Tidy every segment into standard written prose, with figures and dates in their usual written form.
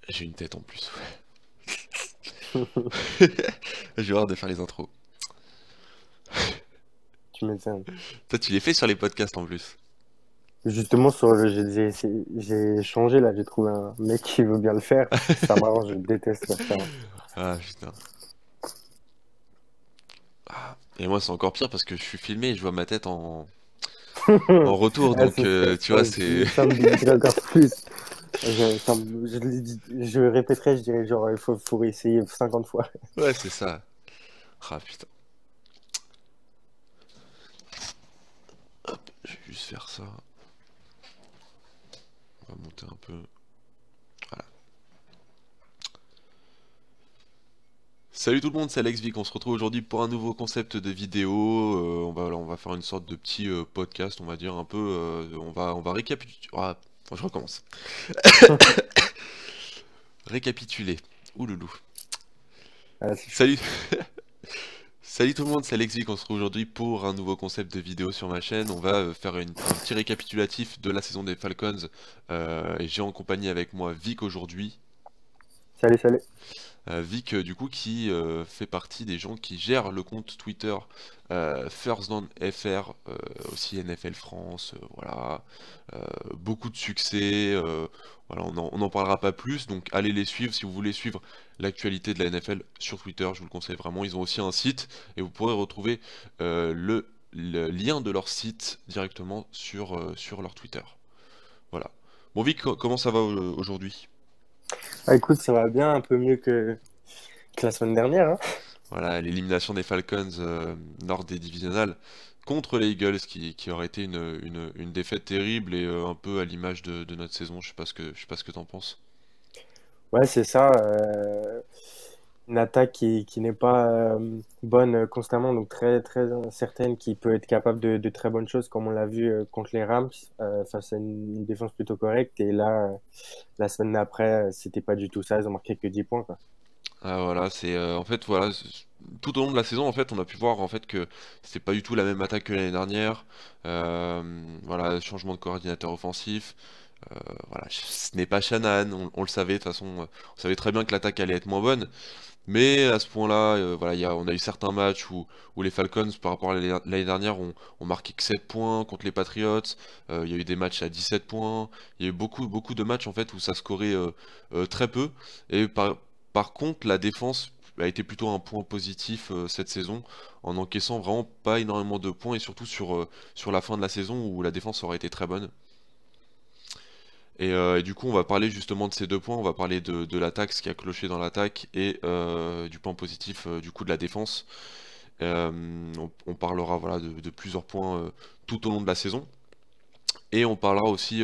J'ai une tête en plus, j'ai hâte de faire les intros. Tu m'étonnes. Toi, tu les fais sur les podcasts en plus. Justement, j'ai changé là, j'ai trouvé un mec qui veut bien le faire. Ça m'arrange, je déteste faire ça. Ah putain. Et moi, c'est encore pire parce que je suis filmé et je vois ma tête en retour, Ah, donc tu vois, c'est. ça me dégoûterait encore plus. Je le répéterai, je dirais genre, faut réessayer 50 fois. Ouais, c'est ça. Ah putain. Je vais juste faire ça. On va monter un peu. Voilà. Salut tout le monde, c'est Alex Vic. On se retrouve aujourd'hui pour un nouveau concept de vidéo. On va faire une sorte de petit podcast, on va dire un peu. On va récapituler. Ah, je recommence. Récapituler. Ouloulou. Ah, c'est chaud. Salut. Salut tout le monde, c'est Alex Vic. On se retrouve aujourd'hui pour un nouveau concept de vidéo sur ma chaîne. On va faire un petit récapitulatif de la saison des Falcons. Et j'ai en compagnie avec moi Vic aujourd'hui. Salut, salut. Vic, du coup, qui fait partie des gens qui gèrent le compte Twitter First Down FR, aussi NFL France, voilà. Beaucoup de succès, voilà, on en parlera pas plus, donc allez les suivre si vous voulez suivre l'actualité de la NFL sur Twitter, je vous le conseille vraiment. Ils ont aussi un site et vous pourrez retrouver le lien de leur site directement sur leur Twitter. Voilà. Bon Vic, comment ça va aujourd'hui? Ah, écoute, ça va bien, un peu mieux que la semaine dernière, hein. Voilà, l'élimination des Falcons lors des divisionales contre les Eagles qui aurait été une défaite terrible et un peu à l'image de notre saison. Je sais pas ce que t'en penses. Ouais, c'est ça. Une attaque qui n'est pas bonne constamment, donc très très certaine, qui peut être capable de très bonnes choses, comme on l'a vu contre les Rams, face à une défense plutôt correcte. Et là, la semaine d'après, c'était pas du tout ça. Ils ont marqué que 10 points, quoi. Ah voilà, c'est en fait voilà, tout au long de la saison en fait, on a pu voir en fait que c'est pas du tout la même attaque que l'année dernière. Voilà, changement de coordinateur offensif. Voilà, ce n'est pas Shanahan, on le savait de toute façon, on savait très bien que l'attaque allait être moins bonne. Mais à ce point-là, voilà, on a eu certains matchs où les Falcons, par rapport à l'année dernière, ont marqué que 7 points contre les Patriots. Il y a eu des matchs à 17 points. Il y a eu beaucoup, beaucoup de matchs en fait où ça scorait très peu. Et par contre, la défense a été plutôt un point positif cette saison, en encaissant vraiment pas énormément de points, et surtout sur la fin de la saison où la défense aurait été très bonne. Et du coup, on va parler justement de ces deux points. On va parler de l'attaque, ce qui a cloché dans l'attaque, et du point positif du coup de la défense. On parlera voilà de plusieurs points tout au long de la saison. Et on parlera aussi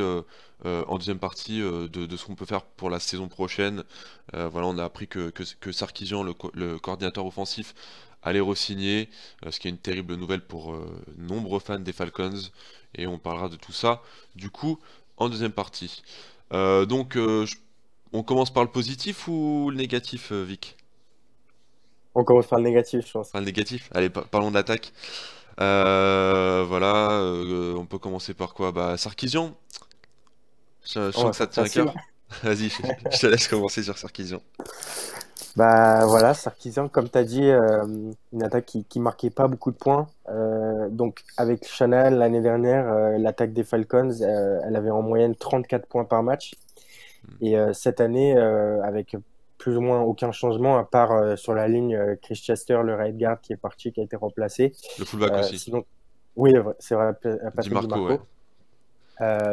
en deuxième partie de ce qu'on peut faire pour la saison prochaine. Voilà, on a appris que Sarkisian, le coordinateur offensif, allait re-signer, ce qui est une terrible nouvelle pour nombreux fans des Falcons. Et on parlera de tout ça, du coup, en deuxième partie. On commence par le positif ou le négatif, Vic? On commence par le négatif, je pense. Par le négatif? Allez, parlons de l'attaque. Voilà, on peut commencer par quoi? Bah, Sarkisian. Je On sens va que ça faire te tient à facile. cœur. Vas-y, je te laisse commencer sur Sarkisian. Bah voilà, Sarkisian, comme tu as dit, une attaque qui marquait pas beaucoup de points. Donc avec Chanel l'année dernière, l'attaque des Falcons, elle avait en moyenne 34 points par match. Et cette année, avec plus ou moins aucun changement, à part sur la ligne Chris Chester, le right guard qui est parti, qui a été remplacé. Le fullback aussi. Sinon, oui, c'est vrai, Di Patrick Marco, ouais. DiMarco.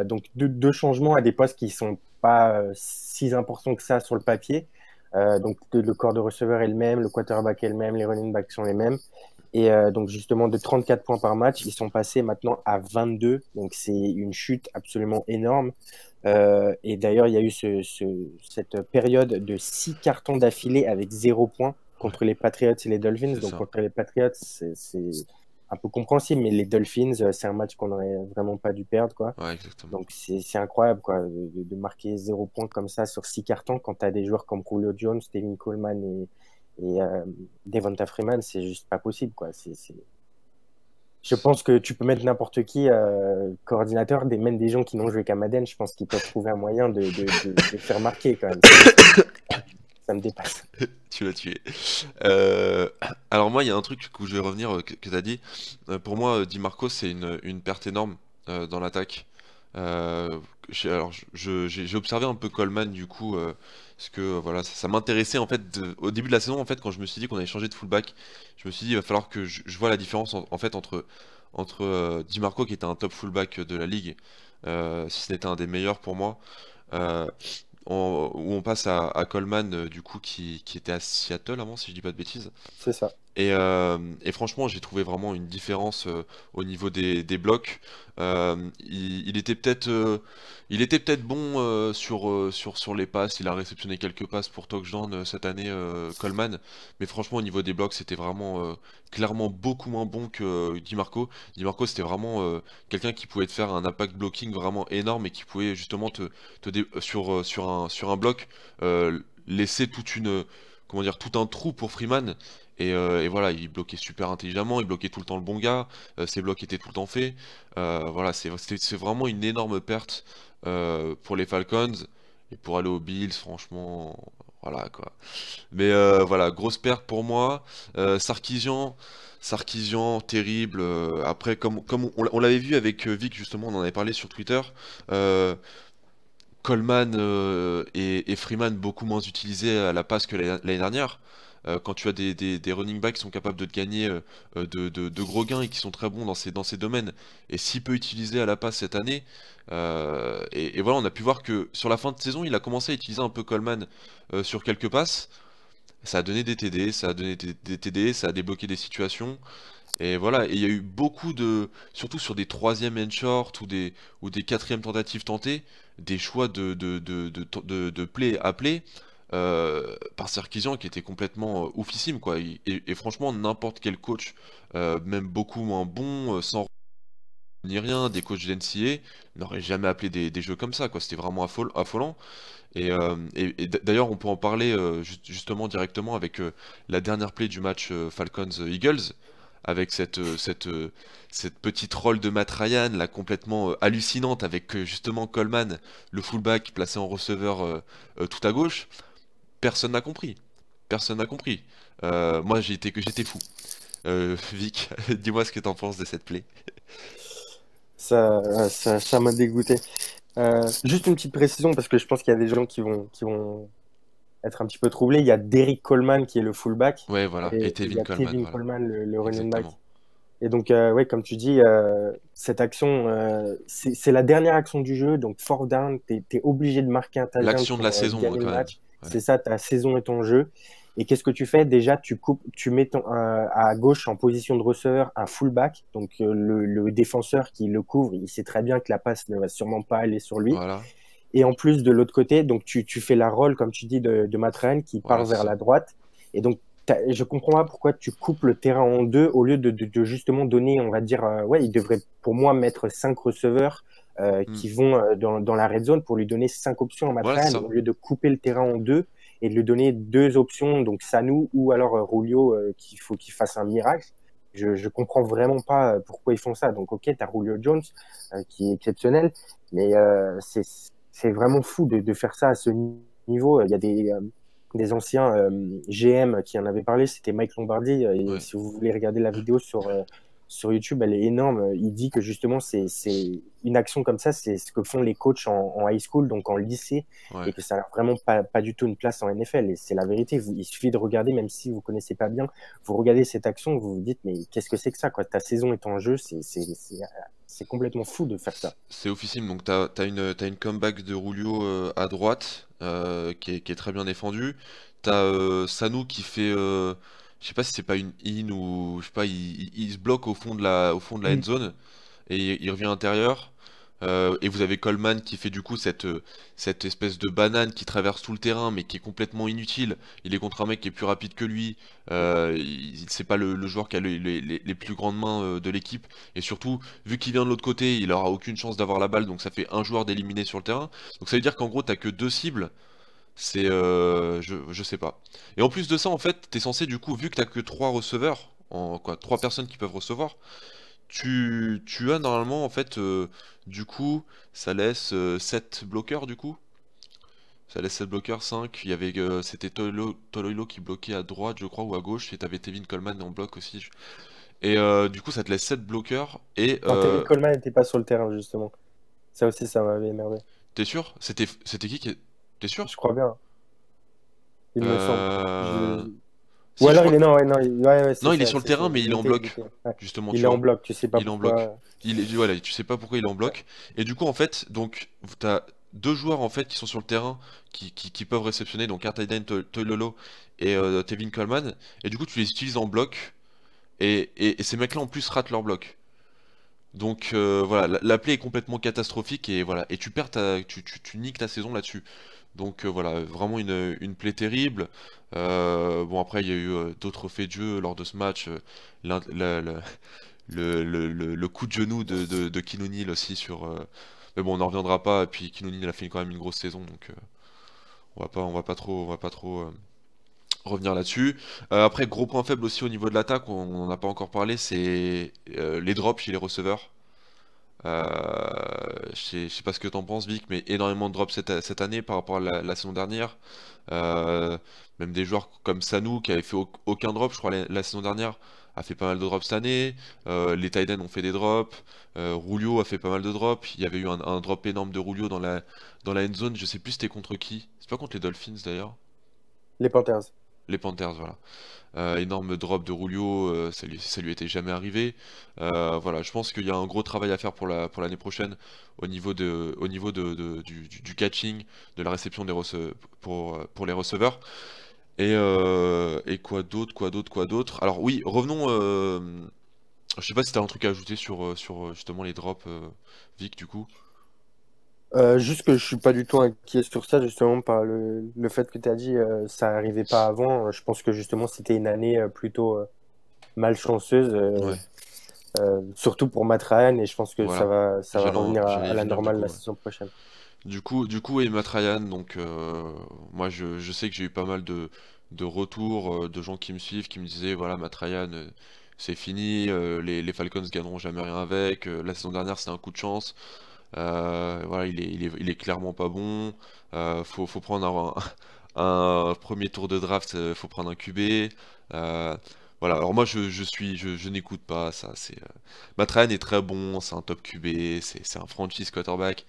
Donc deux changements à des postes qui sont pas si importants que ça sur le papier. Donc le corps de receveur est le même, le quarterback est le même, les running backs sont les mêmes. Et donc justement de 34 points par match, ils sont passés maintenant à 22. Donc c'est une chute absolument énorme. Et d'ailleurs, il y a eu cette période de 6 cartons d'affilée avec 0 points Ouais, contre les Patriots et les Dolphins. c'est Donc ça. contre les Patriots, c'est un peu compréhensible, mais les Dolphins, c'est un match qu'on n'aurait vraiment pas dû perdre, quoi. Ouais, exactement. Donc c'est incroyable, quoi, de marquer 0 points comme ça sur 6 cartons quand tu as des joueurs comme Julio Jones, Tevin Coleman et Devonta Freeman, c'est juste pas possible, quoi. Je pense que tu peux mettre n'importe qui coordinateur, même des gens qui n'ont joué qu'à Madden, je pense qu'ils peuvent trouver un moyen de faire marquer quand même. Ça me dépasse. Tu l'as tué. Euh, alors moi, il y a un truc où je vais revenir que tu as dit. Pour moi, Di Marco, c'est une perte énorme dans l'attaque. Alors, j'ai observé un peu Coleman du coup, parce que voilà, ça m'intéressait en fait au début de la saison en fait quand je me suis dit qu'on allait changer de fullback, je me suis dit il va falloir que je vois la différence en fait entre Di Marco qui était un top fullback de la ligue, si ce n'était un des meilleurs pour moi. euh, où on passe à Coleman du coup qui était à Seattle avant si je dis pas de bêtises. C'est ça. Et franchement, j'ai trouvé vraiment une différence au niveau des blocs. Il était peut-être bon sur les passes. Il a réceptionné quelques passes pour touchdown cette année, Coleman. Mais franchement, au niveau des blocs, c'était vraiment clairement beaucoup moins bon que Di Marco. Di Marco, c'était vraiment quelqu'un qui pouvait te faire un impact blocking vraiment énorme et qui pouvait justement sur un bloc laisser comment dire, tout un trou pour Freeman. Et voilà, il bloquait super intelligemment, il bloquait tout le temps le bon gars, ses blocs étaient tout le temps faits. Voilà, c'est vraiment une énorme perte pour les Falcons. Et pour aller aux Bills, franchement, voilà quoi. Mais voilà, grosse perte pour moi. Sarkisian, terrible. Après, comme on l'avait vu avec Vic, justement, on en avait parlé sur Twitter. euh, Coleman et Freeman beaucoup moins utilisés à la passe que l'année dernière. Quand tu as des running backs qui sont capables de te gagner de gros gains et qui sont très bons dans ces domaines, et si peu utilisés à la passe cette année, et voilà, on a pu voir que sur la fin de saison, il a commencé à utiliser un peu Coleman sur quelques passes. Ça a donné des TD, ça a donné des TD, ça a débloqué des situations. Et voilà, et il y a eu beaucoup surtout sur des troisième and short ou des quatrièmes tentatives tentées, des choix de play à play par Sarkisian qui était complètement oufissime quoi. Et franchement, n'importe quel coach, même beaucoup moins bon, sans ni rien, des coachs d'NCA, n'auraient jamais appelé des jeux comme ça quoi. C'était vraiment affolant. Et d'ailleurs, on peut en parler justement directement avec la dernière play du match Falcons-Eagles, avec cette petite rôle de Matt Ryan, là, complètement hallucinante, avec justement Coleman, le fullback, placé en receveur tout à gauche. Personne n'a compris. Personne n'a compris. Moi, j'étais fou. Vic, dis-moi ce que t'en penses de cette play. Ça m'a dégoûté. Juste une petite précision, parce que je pense qu'il y a des gens qui vont être un petit peu troublés. Il y a Derrick Coleman qui est le fullback Ouais, voilà, et et il y Tevin a Coleman, Kevin voilà, Coleman, le running back. exactement. Et donc, ouais, comme tu dis, cette action, c'est la dernière action du jeu. Donc, fourth down, t'es obligé de marquer un touchdown L'action de la pour saison, hein, gagner le quand même. match. Ouais. C'est ça, ta saison est en jeu. Et qu'est-ce que tu fais? Déjà, tu mets à gauche en position de receveur un fullback. Donc, le défenseur qui le couvre, il sait très bien que la passe ne va sûrement pas aller sur lui. Voilà, Et en plus, de l'autre côté, donc tu fais la roll, comme tu dis, de Matt Ryan qui part voilà, c'est vers ça. la droite. Et donc, je comprends pas pourquoi tu coupes le terrain en deux au lieu de justement donner, on va dire, ouais, il devrait pour moi mettre 5 receveurs Hmm. qui vont dans la red zone pour lui donner 5 options à Matt Voilà, c'est Ryan ça. au lieu de couper le terrain en deux et de lui donner 2 options, donc Sanu ou alors Rulio, qu'il faut qu'il fasse un miracle. Je comprends vraiment pas pourquoi ils font ça. Donc, ok, t'as Julio Jones qui est exceptionnel, mais c'est vraiment fou de faire ça à ce niveau. Il y a des anciens GM qui en avaient parlé, c'était Mike Lombardi. Et Ouais. si vous voulez regarder la vidéo sur YouTube, elle est énorme. Il dit que justement, c'est une action comme ça, c'est ce que font les coachs en high school, donc en lycée, Ouais. et que ça n'a vraiment pas du tout une place en NFL. Et c'est la vérité. Il suffit de regarder, même si vous connaissez pas bien, vous regardez cette action, vous vous dites, mais qu'est-ce que c'est que ça, quoi? Ta saison est en jeu, c'est complètement fou de faire ça. C'est officiel, donc t'as une comeback de Rulio à droite qui est très bien défendue. T'as Sanu qui fait, je sais pas si c'est pas une in ou je sais pas, il se bloque au fond de la end Mm. zone et il revient à l'intérieur. Et vous avez Coleman qui fait du coup cette espèce de banane qui traverse tout le terrain mais qui est complètement inutile. Il est contre un mec qui est plus rapide que lui. C'est pas le joueur qui a les plus grandes mains de l'équipe. Et surtout, vu qu'il vient de l'autre côté, il aura aucune chance d'avoir la balle. Donc ça fait un joueur d'éliminer sur le terrain. Donc ça veut dire qu'en gros, t'as que deux cibles. Je sais pas. Et en plus de ça, en fait, t'es censé du coup, vu que t'as que trois receveurs, trois personnes qui peuvent recevoir, tu as normalement, en fait, du coup, ça laisse 7 bloqueurs, du coup. Ça laisse 7 bloqueurs, 5. Il y avait, c'était Toloilo qui bloquait à droite, je crois, ou à gauche, et t'avais Tevin Coleman en bloc aussi. Et du coup, ça te laisse 7 bloqueurs, et Non, Tevin Coleman n'était pas sur le terrain, justement. Ça aussi, ça m'avait énervé. t'es sûr? C'était qui? T'es sûr? Je crois bien, il me semble. Euh... Je... Ou Si, je alors crois. il est... Non, ouais, non, ouais, ouais, Non, il est sur le c'est ça. terrain, mais il est en Il bloc. était... ouais. Justement, Il tu est en vois. bloc, tu sais pas Il est en bloc. pourquoi. Voilà, tu sais pas pourquoi il est en Ouais. bloc. Et du coup, en fait, donc, t'as deux joueurs en fait qui sont sur le terrain qui peuvent réceptionner, donc Artaiden Toilolo et Tevin Coleman. Et du coup, tu les utilises en bloc. Et ces mecs-là en plus ratent leur bloc. Donc voilà, la play est complètement catastrophique et voilà, et tu perds tu niques ta saison là-dessus. Donc voilà, vraiment une play terrible. Bon après il y a eu d'autres faits de jeu lors de ce match. L'in- la- la- le coup de genou de Keane O'Neal aussi sur. Mais bon, on n'en reviendra pas. Et puis Keane O'Neal a fait quand même une grosse saison, donc on va pas trop revenir là-dessus. Après, gros point faible aussi au niveau de l'attaque, on n'en a pas encore parlé, c'est les drops chez les receveurs. Je sais pas ce que t'en penses, Vic, mais énormément de drops cette année par rapport à la saison dernière. Euh, Même des joueurs comme Sanu qui avait fait aucun drop, je crois, la saison dernière, a fait pas mal de drops cette année. Les Titans ont fait des drops. Rulio a fait pas mal de drops. Il y avait eu un drop énorme de Rulio dans la end zone. Je sais plus c'était contre qui. C'est pas contre les Dolphins d'ailleurs. Les Panthers. Les Panthers, voilà. Énorme drop de Rulio, ça lui était jamais arrivé. Voilà, je pense qu'il y a un gros travail à faire pour l'année prochaine au niveau du catching, de la réception pour les receveurs. Et quoi d'autre. Alors oui, revenons. Je sais pas si t'as un truc à ajouter sur justement les drops, Vic, du coup. Juste que je suis pas du tout inquiet sur ça, justement, par le fait que tu as dit ça arrivait pas avant. Je pense que justement c'était une année plutôt malchanceuse, Ouais, surtout pour Matt Ryan, et je pense que voilà. ça va revenir J'allais y à la venir du normale coup. la Ouais. saison prochaine. Et Matt Ryan, donc moi je sais que j'ai eu pas mal de retours de gens qui me suivent, qui me disaient voilà Matt Ryan c'est fini, les Falcons gagneront jamais rien avec, la saison dernière c'était un coup de chance, voilà il est clairement pas bon, faut prendre un premier tour de draft, faut prendre un QB, euh, voilà alors moi je n'écoute pas ça, Matt Ryan est très bon, c'est un top QB, c'est un franchise quarterback.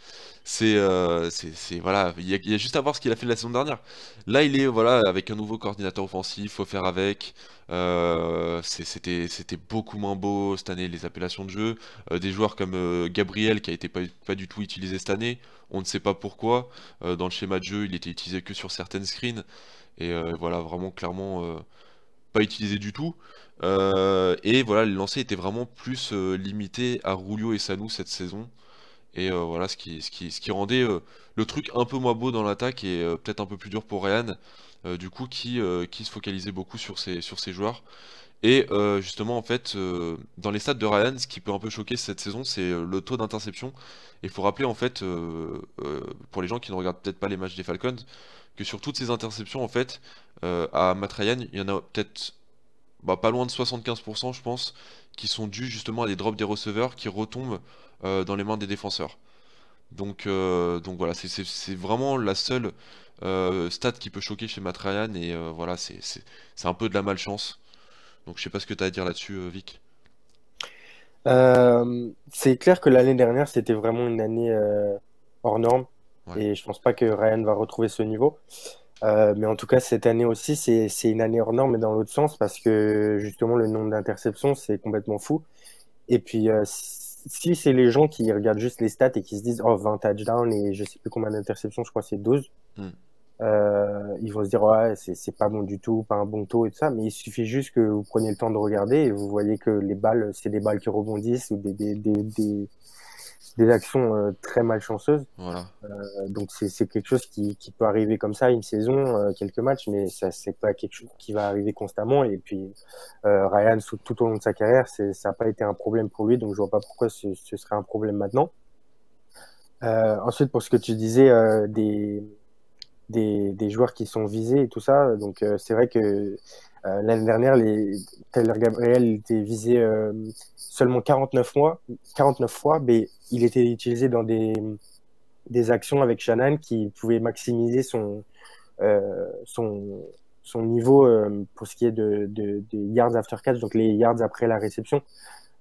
Voilà, il y a juste à voir ce qu'il a fait la saison dernière. Là, il est voilà avec un nouveau coordinateur offensif, faut faire avec. C'était beaucoup moins beau cette année les appellations de jeu. Des joueurs comme Gabriel qui a été pas du tout utilisé cette année. On ne sait pas pourquoi. Dans le schéma de jeu, il était utilisé que sur certaines screens et voilà vraiment clairement pas utilisé du tout. Et voilà, les lancers étaient vraiment plus limités à Rulio et Sanu cette saison. Et voilà, ce qui rendait le truc un peu moins beau dans l'attaque et peut-être un peu plus dur pour Ryan, du coup, qui se focalisait beaucoup sur ses joueurs. Et justement, en fait, dans les stats de Ryan, ce qui peut un peu choquer cette saison, c'est le taux d'interception. Il faut rappeler, en fait, pour les gens qui ne regardent peut-être pas les matchs des Falcons, que sur toutes ces interceptions, en fait, à Matt Ryan, il y en a peut-être pas loin de 75%, je pense, qui sont dus justement à des drops des receveurs qui retombent dans les mains des défenseurs. Donc voilà, c'est vraiment la seule stat qui peut choquer chez Matt Ryan et voilà, c'est un peu de la malchance. Donc je sais pas ce que tu as à dire là-dessus, Vic. C'est clair que l'année dernière, c'était vraiment une année hors norme, Ouais, et je pense pas que Ryan va retrouver ce niveau. Mais en tout cas, cette année aussi, c'est une année hors norme, mais dans l'autre sens, parce que justement, le nombre d'interceptions, c'est complètement fou. Et puis, si c'est les gens qui regardent juste les stats et qui se disent, oh, 20 touchdowns et je sais plus combien d'interceptions, je crois que c'est 12, hmm, ils vont se dire, ouais, c'est pas bon du tout, pas un bon taux et tout ça, mais il suffit juste que vous preniez le temps de regarder et vous voyez que les balles, c'est des balles qui rebondissent ou des actions très malchanceuses. voilà. Donc c'est quelque chose qui peut arriver comme ça, une saison, quelques matchs, mais ça c'est pas quelque chose qui va arriver constamment. Et puis Ryan, tout au long de sa carrière, ça n'a pas été un problème pour lui, donc je vois pas pourquoi ce serait un problème maintenant. Ensuite, pour ce que tu disais des joueurs qui sont visés et tout ça, donc c'est vrai que L'année dernière, Tyler Gabriel il était visé seulement 49 fois, mais il était utilisé dans des actions avec Shannon qui pouvaient maximiser euh, son, son niveau pour ce qui est des yards after catch, donc les yards après la réception.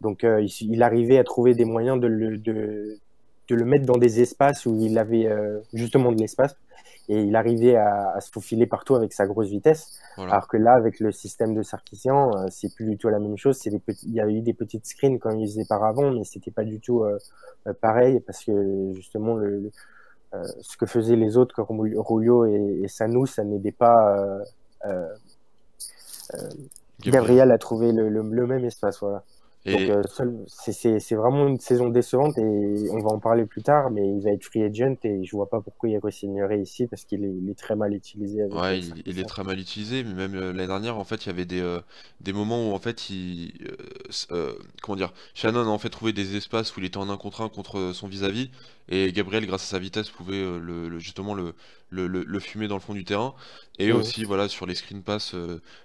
Donc il arrivait à trouver des moyens de le mettre dans des espaces où il avait justement de l'espace et il arrivait à se faufiler partout avec sa grosse vitesse. Voilà. Alors que là, avec le système de Sarkisian, c'est plus du tout la même chose. Il y a eu des petites screens comme il faisait par avant, mais c'était pas du tout pareil parce que justement ce que faisaient les autres comme Rulio et Sanu, ça n'aidait pas euh, Gabriel à trouver le même espace. Voilà. Donc Et c'est vraiment une saison décevante et on va en parler plus tard, mais il va être free agent et je vois pas pourquoi il re-signerait ici parce il est très mal utilisé avec ouais, il est Sarkisian. très mal utilisé, mais même l'année dernière, en fait, il y avait des moments où, en fait, comment dire, Shannon a en fait trouvé des espaces où il était en un contre un contre son vis-à-vis, et Gabriel, grâce à sa vitesse, pouvait justement le fumer dans le fond du terrain. Et Mhm. aussi, voilà, sur les screen pass,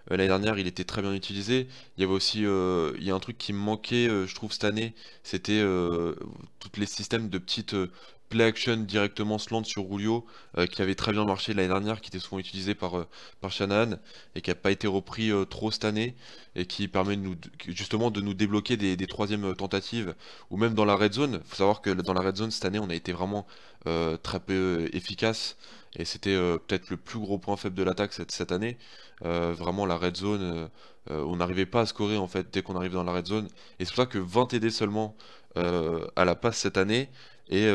l'année dernière, il était très bien utilisé. Il y avait aussi, il y a un truc qui me manquait, je trouve, cette année, c'était tous les systèmes de petites play action directement slant sur Rulio qui avait très bien marché l'année dernière, qui était souvent utilisé par Shanahan et qui n'a pas été repris trop cette année et qui permet justement de nous débloquer des troisièmes tentatives ou même dans la red zone. Il faut savoir que dans la red zone cette année on a été vraiment très peu efficace et c'était peut-être le plus gros point faible de l'attaque cette année. Vraiment la red zone, on n'arrivait pas à scorer en fait dès qu'on arrive dans la red zone et c'est pour ça que 20 TD seulement à la passe cette année et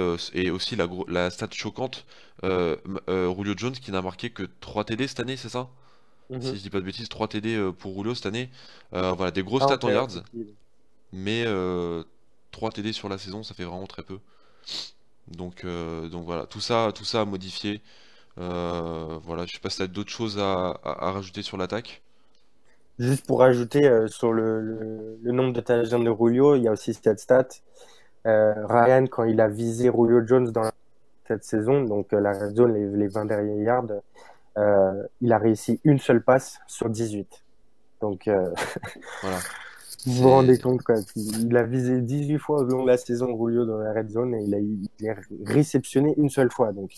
aussi la stat choquante, Julio Jones qui n'a marqué que 3 TD cette année, c'est ça? Si Mhm. je dis pas de bêtises, 3 TD pour Julio cette année. Voilà, des grosses Ah, stats ok, en yards, ok. mais 3 TD sur la saison, ça fait vraiment très peu. Donc voilà, tout ça à modifier. Voilà, je sais pas si t'as d'autres choses à rajouter sur l'attaque. Juste pour ajouter sur le nombre de touchdowns de Julio, il y a aussi cette stat. Ryan, quand il a visé Julio Jones dans cette saison, donc la red zone, les 20 derniers yards, il a réussi une seule passe sur 18. Donc, Voilà, vous vous rendez c'est compte, quoi. Il a visé 18 fois au long de la saison Julio dans la red zone et il a réceptionné une seule fois. Donc,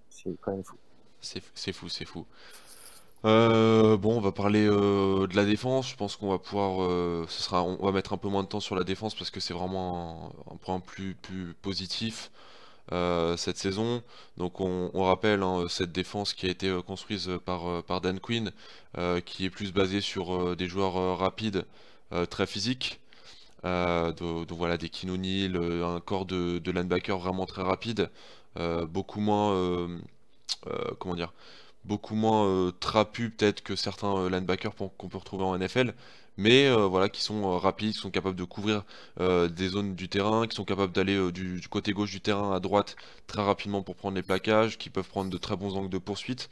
c'est quand même fou. c'est fou, c'est fou. Bon, on va parler de la défense. Je pense qu'on va pouvoir, on va mettre un peu moins de temps sur la défense parce que c'est vraiment un point plus positif cette saison. Donc on rappelle hein, cette défense qui a été construite par Dan Quinn, qui est plus basée sur des joueurs rapides, très physiques. Donc voilà, des Keanu Neal, un corps de linebacker vraiment très rapide, beaucoup moins, comment dire, beaucoup moins trapus peut-être que certains linebackers qu'on peut retrouver en NFL, mais voilà, qui sont rapides, qui sont capables de couvrir des zones du terrain, qui sont capables d'aller du côté gauche du terrain à droite très rapidement pour prendre les plaquages, qui peuvent prendre de très bons angles de poursuite.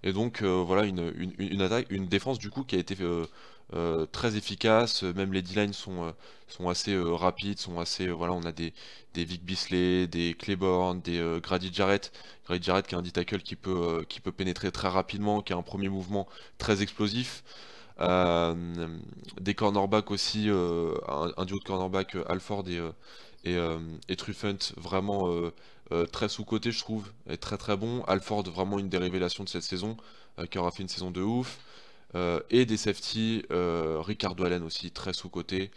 Et donc voilà une attaque, une défense du coup qui a été très efficace. Même les D-line sont assez rapides, sont assez voilà, on a des Vic Beasley, des Claiborne, des Grady Jarrett. Grady Jarrett qui est un D-tackle qui peut pénétrer très rapidement, qui a un premier mouvement très explosif. Euh, des cornerbacks aussi, un duo de cornerbacks Alford et Truffant vraiment très sous-coté je trouve, et très très bon. Alford vraiment une des révélations de cette saison, qui aura fait une saison de ouf. Et des safety, Ricardo Allen aussi très sous-coté.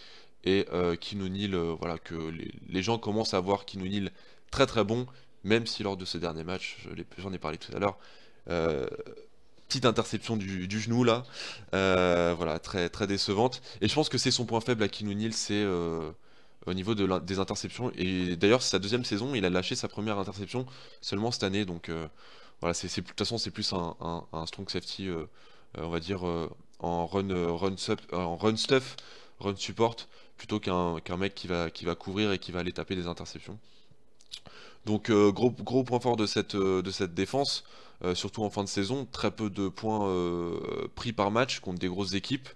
Et Keanu Neal, voilà, que les gens commencent à voir Keanu Neal très très bon, même si lors de ce dernier match, j'en ai parlé tout à l'heure, euh, petite interception du genou là, voilà, très, très décevante. Et je pense que c'est son point faible à Keanu Neal, c'est au niveau des interceptions. Et d'ailleurs, c'est sa deuxième saison, il a lâché sa première interception seulement cette année. Donc voilà, de toute façon, c'est plus un strong safety, on va dire, en run stuff, run support, plutôt qu'un mec qui va couvrir et qui va aller taper des interceptions. Donc gros point fort de cette défense, surtout en fin de saison, très peu de points pris par match contre des grosses équipes.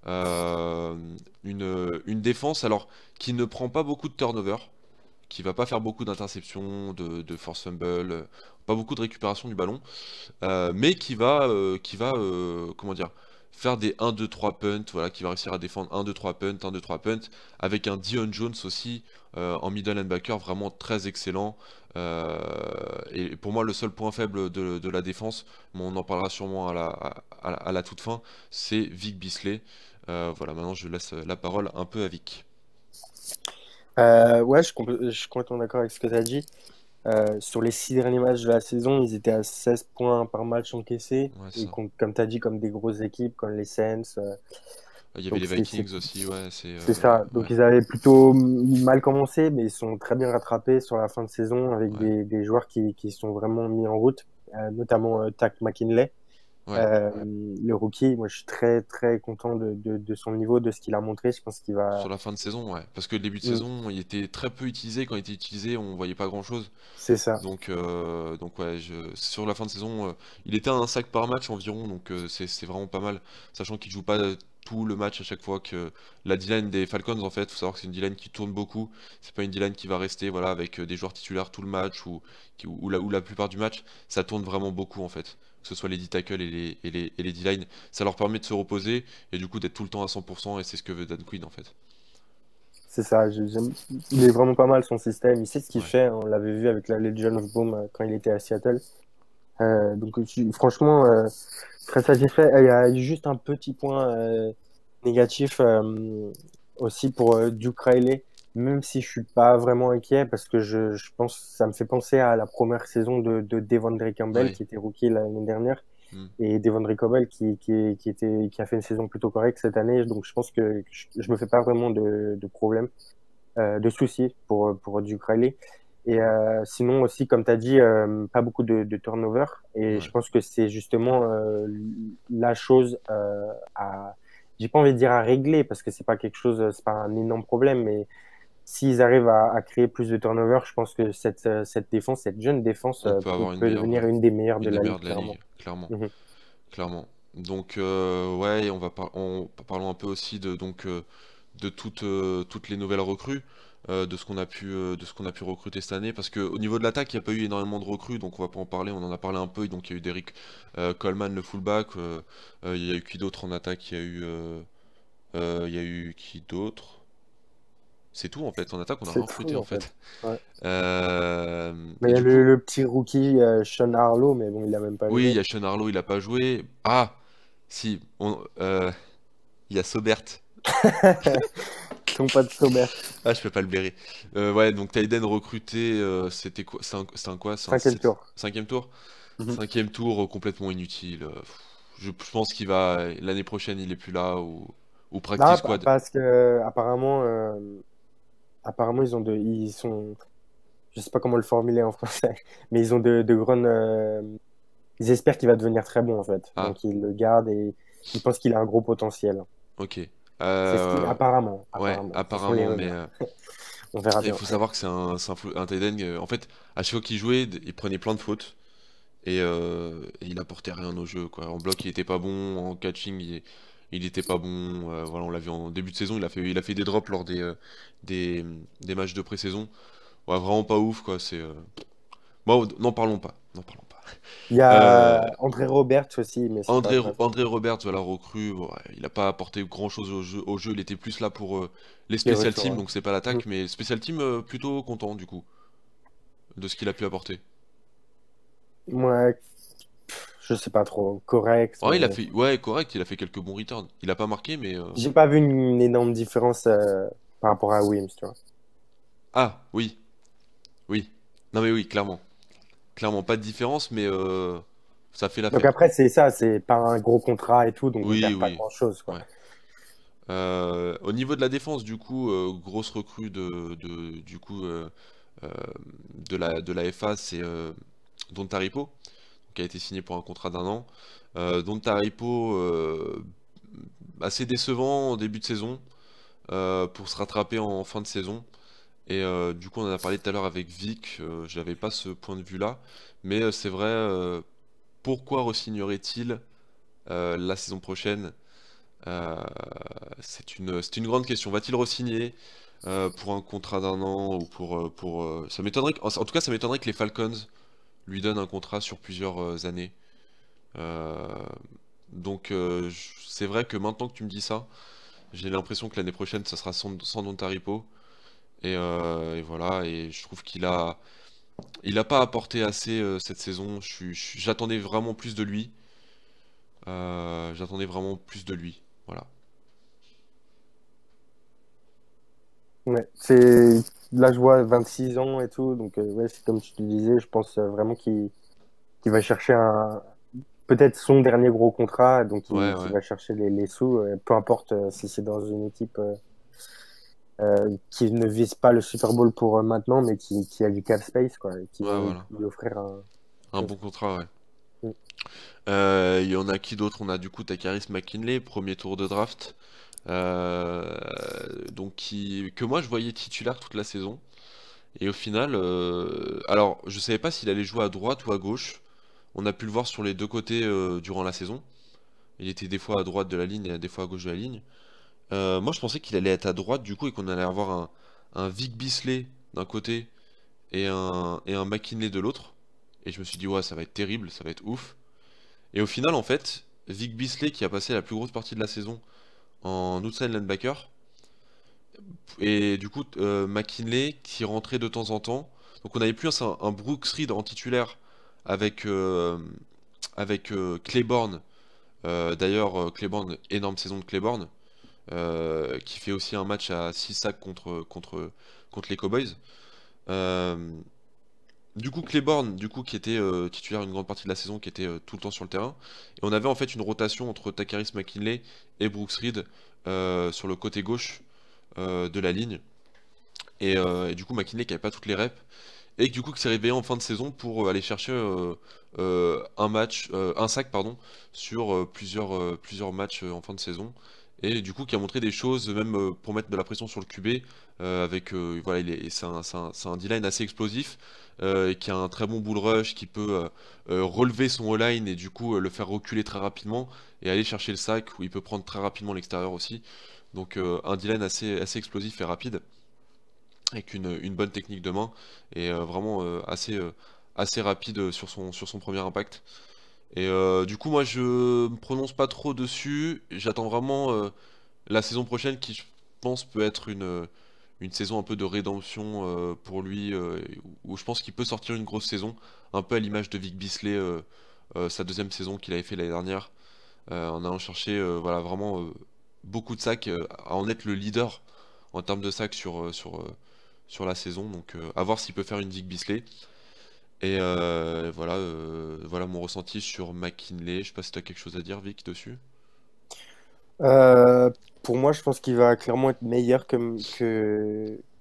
Euh, une défense alors qui ne prend pas beaucoup de turnover, qui va pas faire beaucoup d'interceptions, de force fumble, pas beaucoup de récupération du ballon, mais qui va comment dire, faire des 1-2-3 punts, voilà, qui va réussir à défendre 1-2-3 punts, 1-2-3 punts, avec un Dion Jones aussi en middle linebacker vraiment très excellent. Euh, et pour moi, le seul point faible de la défense, mais on en parlera sûrement à la toute fin, c'est Vic Beasley. Voilà, maintenant je laisse la parole un peu à Vic. Ouais, je suis complètement d'accord avec ce que tu as dit. Sur les 6 derniers matchs de la saison, ils étaient à 16 points par match encaissés. Ouais, Et ça. comme tu as dit, comme des grosses équipes, comme les Saints. Il y avait Donc les Vikings aussi, ouais, c'est ça. ouais. Donc ils avaient plutôt mal commencé, mais ils sont très bien rattrapés sur la fin de saison avec Ouais, des joueurs qui sont vraiment mis en route, notamment Takk McKinley. ouais. Le rookie, moi je suis très très content de son niveau, de ce qu'il a montré. Je pense qu'il Sur va. la fin de saison, ouais. Parce que le début de Mm, saison, il était très peu utilisé. Quand il était utilisé, on voyait pas grand-chose. c'est ça. Donc ouais, sur la fin de saison, il était à un sac par match environ, donc c'est vraiment pas mal. Sachant qu'il joue pas tout le match à chaque fois que la D-line des Falcons, en fait, faut savoir que c'est une D-line qui tourne beaucoup. C'est pas une D-line qui va rester voilà, avec des joueurs titulaires tout le match ou la plupart du match. Ça tourne vraiment beaucoup en fait. Que ce soit les D-tackles et les D-line. Ça leur permet de se reposer et du coup d'être tout le temps à 100% et c'est ce que veut Dan Quinn en fait. C'est ça. Il est vraiment pas mal son système. Il sait ce qu'il Ouais. fait. On l'avait vu avec la Legion of Boom quand il était à Seattle. Donc franchement, très satisfait. Il y a juste un petit point négatif aussi pour Duke Riley, même si je suis pas vraiment inquiet parce que je pense ça me fait penser à la première saison de Devondre Campbell Ouais. qui était rookie l'année dernière Hmm. et Devondre Campbell qui a fait une saison plutôt correcte cette année. Donc je pense que je me fais pas vraiment de problème, de soucis pour Duke Riley. Et sinon aussi, comme tu as dit, pas beaucoup de turnover. Et je Ouais. pense que c'est justement la chose à, j'ai pas envie de dire à régler parce que c'est pas quelque chose, c'est pas un énorme problème, mais s'ils arrivent à créer plus de turnover, je pense que cette défense, cette jeune défense, On peut avoir une peut meilleure, devenir une des meilleures de une des la meilleures ligue, de la clairement. ligue, clairement. Mhm. Clairement. Donc ouais, parlons un peu aussi de toutes les nouvelles recrues, de ce qu'on a pu recruter cette année, parce que au niveau de l'attaque, il n'y a pas eu énormément de recrues, donc on va pas en parler, on en a parlé un peu, donc il y a eu Derrick Coleman le fullback, il y a eu qui d'autre en attaque, il y a eu qui d'autre? C'est tout en fait, en attaque on a rien C'est recruté tout, en en fait. fait. Ouais. Mais Et il y a du coup, le petit rookie, Sean Harlow, mais bon, il a même pas oui, il joué. y a Sean Harlow, il a pas joué. Ah, si, il y a Sobert. Ton pote Sauber. Ah, je peux pas le blairer. Ouais, donc Tiden recruté, c'était quoi? C'est un quoi? C'est un Cinquième tour. cinquième tour? Mhm. Cinquième tour complètement inutile. Je pense qu'il va l'année prochaine il est plus là ou practice Ah, squad. parce que apparemment ils sont, je sais pas comment le formuler en français, mais ils ont de grandes, ils espèrent qu'il va devenir très bon en fait, Ah, donc ils le gardent et ils pensent qu'il a un gros potentiel. ok. C'est ce qui, Ouais, apparemment, ce sont les apparemment, mais rumeurs. On verra il bien. faut savoir que un Tiden. En fait, à chaque fois qu'il jouait, il prenait plein de fautes et il apportait rien au jeu, quoi. En bloc, il était pas bon, en catching, il était pas bon. Voilà, on l'a vu en début de saison, il a fait des drops lors des, des matchs de pré-saison. Ouais, vraiment pas ouf, quoi. Bon, n'en parlons pas, n'en parlons pas. Il y Euh, a André Roberts aussi, mais c'est pas vrai. André Roberts, voilà, recrue, bon, ouais, il a pas apporté grand-chose au jeu. Il était plus là pour les Les special retours, teams, ouais. donc c'est pas Mhm. l'attaque, mais special team plutôt content du coup de ce qu'il a pu apporter. Ouais, je sais pas trop, correct, Ouais, il a mais fait, ouais, correct, il a fait quelques bons returns. Il a pas marqué, mais j'ai pas vu une énorme différence par rapport à Williams, tu vois. ah, oui, oui. Non mais oui, clairement. Clairement, pas de différence, mais ça fait Donc l'affaire. après, c'est ça, c'est pas un gros contrat et tout, donc on Oui, perd pas oui, grand-chose, quoi. ouais. Au niveau de la défense, du coup, grosse recrue du coup, euh, de la FA, c'est Don Taripo, qui a été signé pour un contrat d'un an. Don Taripo, assez décevant en début de saison, pour se rattraper en fin de saison. Et du coup, on en a parlé tout à l'heure avec Vic, j'avais pas ce point de vue-là, mais c'est vrai, pourquoi re-signerait-il la saison prochaine? Euh, c'est une grande question. Va-t-il re-signer pour un contrat d'un an ou ça m'étonnerait en tout cas, ça m'étonnerait que les Falcons lui donnent un contrat sur plusieurs années. Euh, Donc c'est vrai que maintenant que tu me dis ça, j'ai l'impression que l'année prochaine, ça sera sans Don Taripo. Et voilà, et je trouve il a pas apporté assez cette saison. J'attendais vraiment plus de lui. J'attendais vraiment plus de lui. Voilà. Ouais, c'est là je vois 26 ans et tout, donc ouais, c'est comme je te disais, je pense vraiment qu'il va chercher un peut-être son dernier gros contrat, donc Ouais, qu'il ouais. va chercher les sous, peu importe si c'est dans une équipe qui ne vise pas le Super Bowl pour maintenant, mais qui a du cap space, quoi, et qui Ouais, vont voilà. lui offrir un. Un bon contrat, ouais. Mm. Il y en a qui d'autre? On a du coup Takaris McKinley, premier tour de draft. Euh, donc que moi je voyais titulaire toute la saison. Et au final, alors je savais pas s'il allait jouer à droite ou à gauche. On a pu le voir sur les deux côtés durant la saison. Il était des fois à droite de la ligne et des fois à gauche de la ligne. Moi je pensais qu'il allait être à droite du coup et qu'on allait avoir un Vic Bisley d'un côté et un McKinley de l'autre. Et je me suis dit ouais ça va être terrible, ça va être ouf. Et au final en fait, Vic Bisley qui a passé la plus grosse partie de la saison en outside linebacker, et du coup McKinley qui rentrait de temps en temps. Donc on avait plus un Brooks Reed en titulaire avec, Claiborne. D'ailleurs, Claiborne, énorme saison de Claiborne, qui fait aussi un match à 6 sacs contre les Cowboys. Euh, du coup, Claiborne, du coup, qui était titulaire une grande partie de la saison, qui était tout le temps sur le terrain. Et on avait en fait une rotation entre Takaris McKinley et Brooks Reed sur le côté gauche de la ligne. Et du coup, McKinley qui avait pas toutes les reps. Et du coup, qui s'est réveillé en fin de saison pour aller chercher un sac, pardon, sur plusieurs matchs en fin de saison. Et du coup, qui a montré des choses, même pour mettre de la pression sur le QB, avec, voilà, c'est un D-line assez explosif, et qui a un très bon bull rush, qui peut relever son O-line et du coup le faire reculer très rapidement, et aller chercher le sac, où il peut prendre très rapidement l'extérieur aussi. Donc un D-line assez explosif et rapide avec une bonne technique de main et vraiment assez rapide sur son premier impact. Et du coup, moi je me prononce pas trop dessus. J'attends vraiment la saison prochaine qui, je pense, peut être une saison un peu de rédemption pour lui, où je pense qu'il peut sortir une grosse saison, un peu à l'image de Vic Bisley, sa deuxième saison qu'il avait fait l'année dernière, en allant chercher voilà, vraiment beaucoup de sacs, à en être le leader en termes de sacs sur la saison. Donc à voir s'il peut faire une Vic Bisley. Et voilà mon ressenti sur McKinley. Je sais pas si tu as quelque chose à dire, Vic, dessus. Euh, pour moi, je pense qu'il va clairement être meilleur que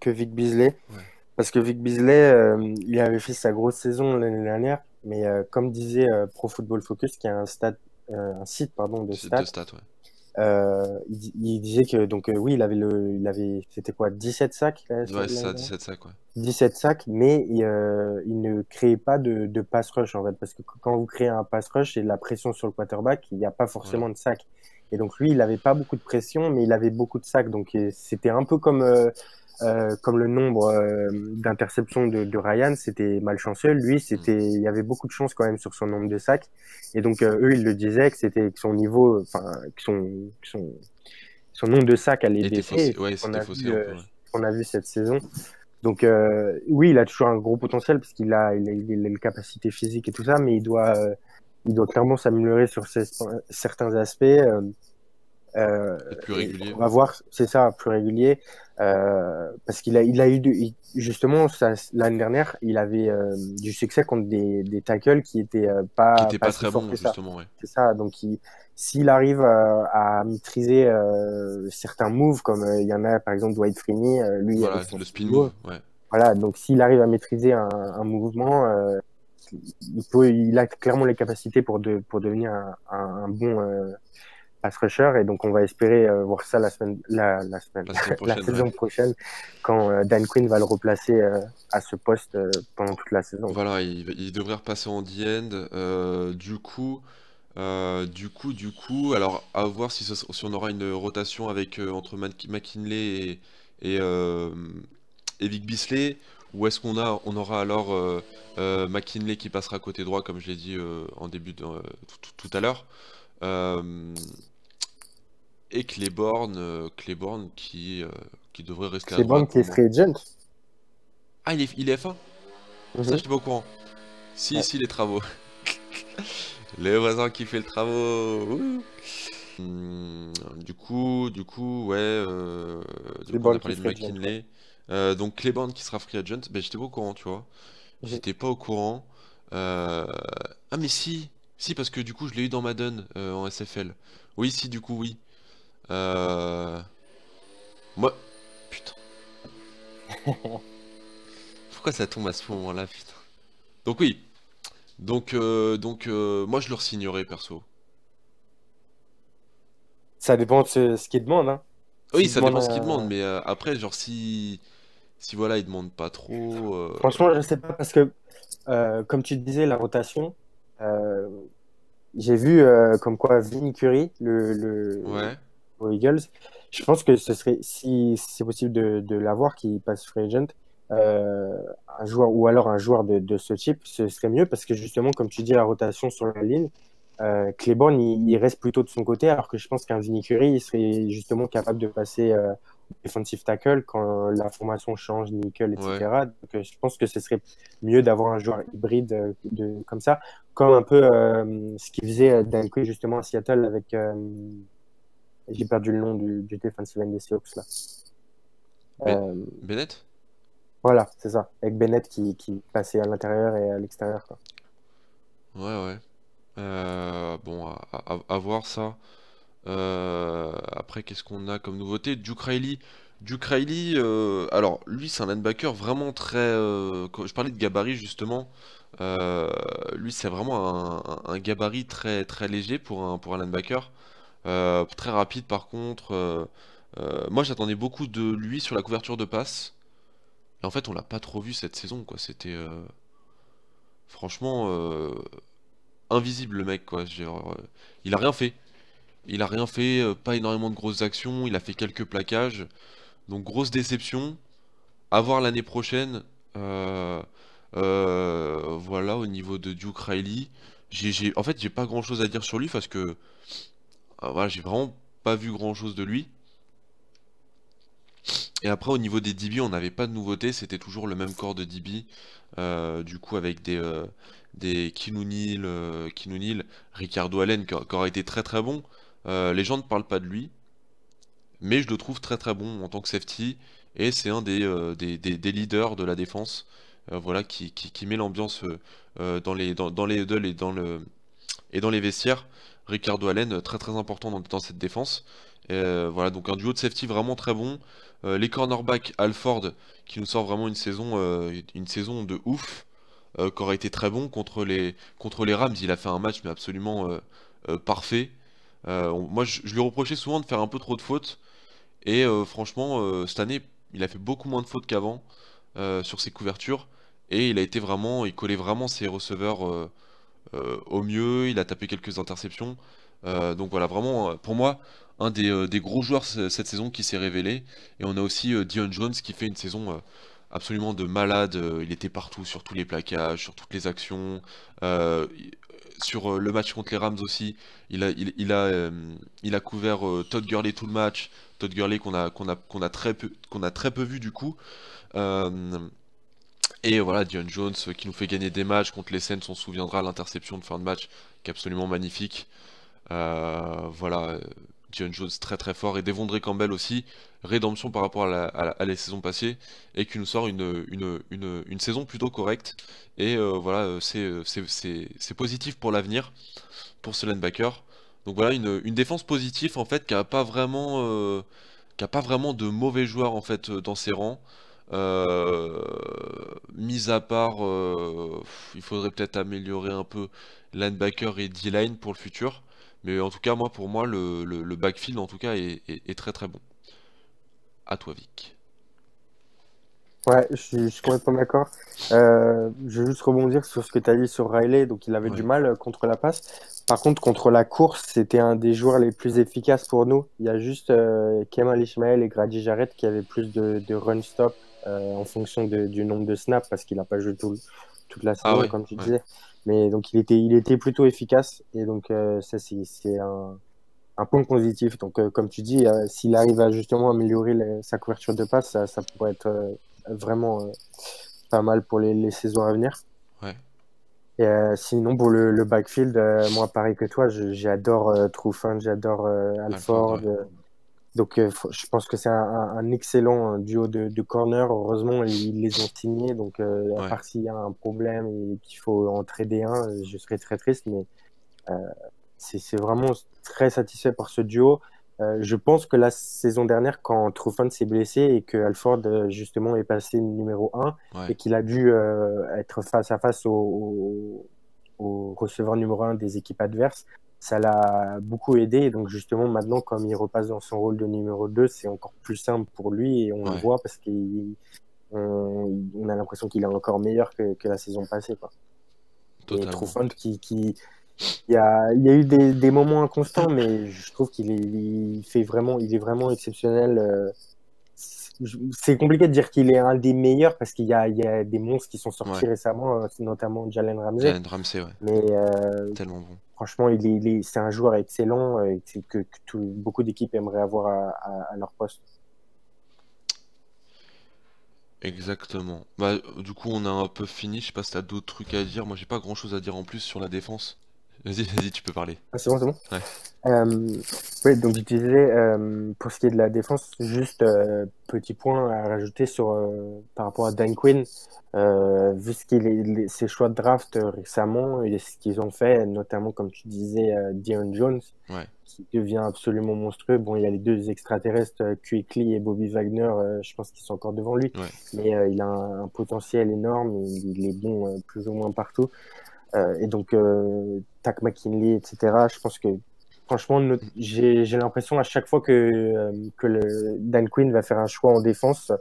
Vic Beasley. Ouais. Parce que Vic Beasley, il avait fait sa grosse saison l'année dernière, mais comme disait Pro Football Focus, qui est un site pardon, de C'est de stats, stats, ouais. il disait que donc oui, c'était quoi, 17 sacs Ouais, c'est l'année ça, dernière. 17 sacs, ouais. 17 sacs, mais il ne créait pas de pass rush en fait, parce que quand vous créez un pass rush et de la pression sur le quarterback, il n'y a pas Voilà. forcément de sacs. Et donc lui, il n'avait pas beaucoup de pression, mais il avait beaucoup de sacs. Donc c'était un peu comme le nombre d'interceptions de Ryan, c'était malchanceux. Lui, Mm. il y avait beaucoup de chance quand même sur son nombre de sacs. Et donc eux, ils le disaient que son niveau, enfin son nombre de sacs allait Était baisser. Et faussé, ouais, c'était faussé un peu, ouais. ce qu'on a vu cette saison. Donc oui, il a toujours un gros potentiel parce qu'il a une capacité physique et tout ça, mais il doit clairement s'améliorer sur certains aspects. Être plus Et régulier, on ouais. va voir, c'est ça, plus régulier, parce qu'il a eu justement l'année dernière, il avait du succès contre des tackles qui étaient Qui pas était pas pas si très forts bon, que ça. justement, ouais. C'est ça. Donc s'il arrive à maîtriser certains moves, comme il y en a par exemple Dwight Freeney, lui avec Voilà, son le spin spin. move, ouais. Voilà, donc s'il arrive à maîtriser un mouvement, il a clairement les capacités pour devenir un bon pass rusher. Et donc on va espérer voir ça La saison la prochaine, ouais. saison prochaine quand Dan Quinn va le replacer à ce poste pendant toute la saison. Voilà, il devrait repasser en D-end. Alors à voir si on aura une rotation avec entre McKinley et, et Vic Bisley, ou est-ce on aura alors McKinley qui passera côté droit, comme je l'ai dit en début tout à l'heure. Euh, et Claiborne qui devrait rester à Cleburne droite qui est pour moi. free agent. Ah, il est F1? Ça, Mhm. j'étais pas au courant. Si, Ouais. si, les travaux. Les voisins qui fait le travaux. Ouh. Du coup, ouais. De quoi on a Cleburne qui est parlé de free agent, ouais. McKinley. Donc Claiborne qui sera free agent. Ben, j'étais pas au courant, tu vois. Mhm. J'étais pas au courant. Euh, Ah, mais si. Si, parce que du coup, je l'ai eu dans Madden en SFL. Oui, si, du coup, oui. Euh... Moi. Putain. Pourquoi ça tombe à ce moment-là, putain. Donc, oui. Donc, moi, je le signerais perso. Ça dépend de ce qu'il demande, hein. Oui, S'il ça demande dépend ce qu'il demande, un... mais après, genre, si voilà, il demande pas trop. Franchement, je sais pas parce que, comme tu disais, la rotation, euh, j'ai vu comme quoi Vinny Curry, Ouais, aux Eagles, je pense que ce serait, si c'est possible de l'avoir, qui passe free agent, euh, un joueur, ou alors un joueur de ce type, ce serait mieux parce que justement, comme tu dis, la rotation sur la ligne, Claiborne, il reste plutôt de son côté, alors que je pense qu'un Vinny Curry, il serait justement capable de passer defensive tackle quand la formation change, nickel, ouais. etc. Donc, je pense que ce serait mieux d'avoir un joueur hybride comme ça, comme un peu ce qu'il faisait Dan Quinn justement à Seattle avec, j'ai perdu le nom du defensive end des Seahawks là. Ben- Euh, Bennett? voilà, c'est ça, avec Bennett qui passait à l'intérieur et à l'extérieur, quoi. Ouais, ouais. Bon, à voir ça. Après, qu'est-ce qu'on a comme nouveauté? Duke Riley. Duke Riley, alors lui, c'est un linebacker vraiment très. Quand je parlais de gabarit justement. euh, Lui, c'est vraiment un gabarit très très léger pour un linebacker. Très rapide par contre. Moi, j'attendais beaucoup de lui sur la couverture de passe. Et en fait, on l'a pas trop vu cette saison, quoi. C'était franchement invisible le mec, quoi. Il a rien fait. Il a rien fait, pas énormément de grosses actions, il a fait quelques plaquages. Donc grosse déception. À voir l'année prochaine. Euh, voilà, au niveau de Duke Riley. En fait, j'ai pas grand chose à dire sur lui parce que voilà, j'ai vraiment pas vu grand chose de lui. Et après, au niveau des DB, on n'avait pas de nouveauté, c'était toujours le même corps de DB. Du coup, avec des Keanu Neal, Ricardo Allen qui aura été très très bon. Les gens ne parlent pas de lui. Mais je le trouve très très bon en tant que safety et c'est un des leaders de la défense, voilà, qui met l'ambiance dans les huddles et dans les vestiaires. Ricardo Allen, très très important dans cette défense. Voilà, donc un duo de safety vraiment très bon. Les cornerbacks, Alford, qui nous sort vraiment une saison de ouf, qui aurait été très bon contre les Rams. Il a fait un match mais absolument parfait. Moi, je lui reprochais souvent de faire un peu trop de fautes. Et franchement, cette année, il a fait beaucoup moins de fautes qu'avant sur ses couvertures. Et il collait vraiment ses receveurs au mieux. Il a tapé quelques interceptions. Donc voilà, vraiment, pour moi, un des gros joueurs cette saison qui s'est révélé. Et on a aussi Dion Jones qui fait une saison absolument de malade. Il était partout, sur tous les plaquages, sur toutes les actions. Euh, sur le match contre les Rams aussi, il a couvert Todd Gurley tout le match. Todd Gurley qu'on a très peu vu du coup. Euh, et voilà, Dion Jones qui nous fait gagner des matchs contre les Saints, on se souviendra l'interception de fin de match qui est absolument magnifique. Voilà, Dion Jones très très fort et Devondre Campbell aussi, rédemption par rapport à la saison passée et qui nous sort une saison plutôt correcte. Et voilà, c'est positif pour l'avenir pour ce linebacker. Donc voilà, une défense positive en fait qui a pas vraiment de mauvais joueurs en fait dans ses rangs. Euh, Mis à part, il faudrait peut-être améliorer un peu linebacker et D-line pour le futur. Mais en tout cas, pour moi, le backfield en tout cas est très très bon. À toi, Vic. Ouais, je suis complètement d'accord. Je vais juste rebondir sur ce que tu as dit sur Riley. Donc, il avait du Ouais. mal contre la passe. Par contre, contre la course, c'était un des joueurs les plus efficaces pour nous. Il y a juste Kemal Ishmael et Grady Jarrett qui avaient plus de run stop en fonction du nombre de snaps parce qu'il n'a pas joué toute la Ah saison, ouais, comme tu ouais, disais. Mais donc il était plutôt efficace et donc ça c'est un point positif. Donc comme tu dis, s'il arrive à justement améliorer sa couverture de passe, ça pourrait être vraiment pas mal pour les saisons à venir. ouais, Et sinon, pour le backfield, moi, pareil que toi, j'adore Truffin, j'adore Alford, Alford. ouais. Donc, je pense que c'est un excellent duo de corner. Heureusement, ils les ont signés. Donc, à Ouais. part s'il y a un problème et qu'il faut en trader un, je serais très triste. Mais euh, c'est vraiment très satisfait par ce duo. Je pense que la saison dernière, quand Truffin s'est blessé et que Alford, justement, est passé numéro un Ouais. et qu'il a dû être face à face au receveur numéro un des équipes adverses, ça l'a beaucoup aidé. Et donc, justement, maintenant, comme il repasse dans son rôle de numéro 2, c'est encore plus simple pour lui et on le Ouais, voit parce qu'on a l'impression qu'il est encore meilleur que la saison passée, quoi. Et totalement. Truffant il y a eu des moments inconstants, mais je trouve il fait vraiment, il est vraiment exceptionnel. C'est compliqué de dire qu'il est un des meilleurs parce il y a des monstres qui sont Ouais. sortis récemment, notamment Jalen Ramsey. Jalen Ramsey, ouais. Mais Tellement bon. franchement, c'est un joueur excellent et beaucoup d'équipes aimeraient avoir à leur poste. Exactement. Bah, du coup, on a un peu fini. Je sais pas si t'as d'autres trucs à dire. Moi, j'ai pas grand-chose à dire en plus sur la défense. Vas-y, vas-y, tu peux parler. Ah, c'est bon, c'est bon. Ouais. Oui, donc je disais, pour ce qui est de la défense, juste petit point à rajouter par rapport à Dan Quinn, vu ses choix de draft récemment et ce qu'ils ont fait, notamment comme tu disais, Dion Jones, Ouais. qui devient absolument monstrueux. Bon, il y a les deux extraterrestres, Kuechly et Bobby Wagner, je pense qu'ils sont encore devant lui, Ouais. mais il a un potentiel énorme, il est bon plus ou moins partout. Et donc, Tack McKinley, etc. Je pense que, franchement, j'ai l'impression à chaque fois que Dan Quinn va faire un choix en défense,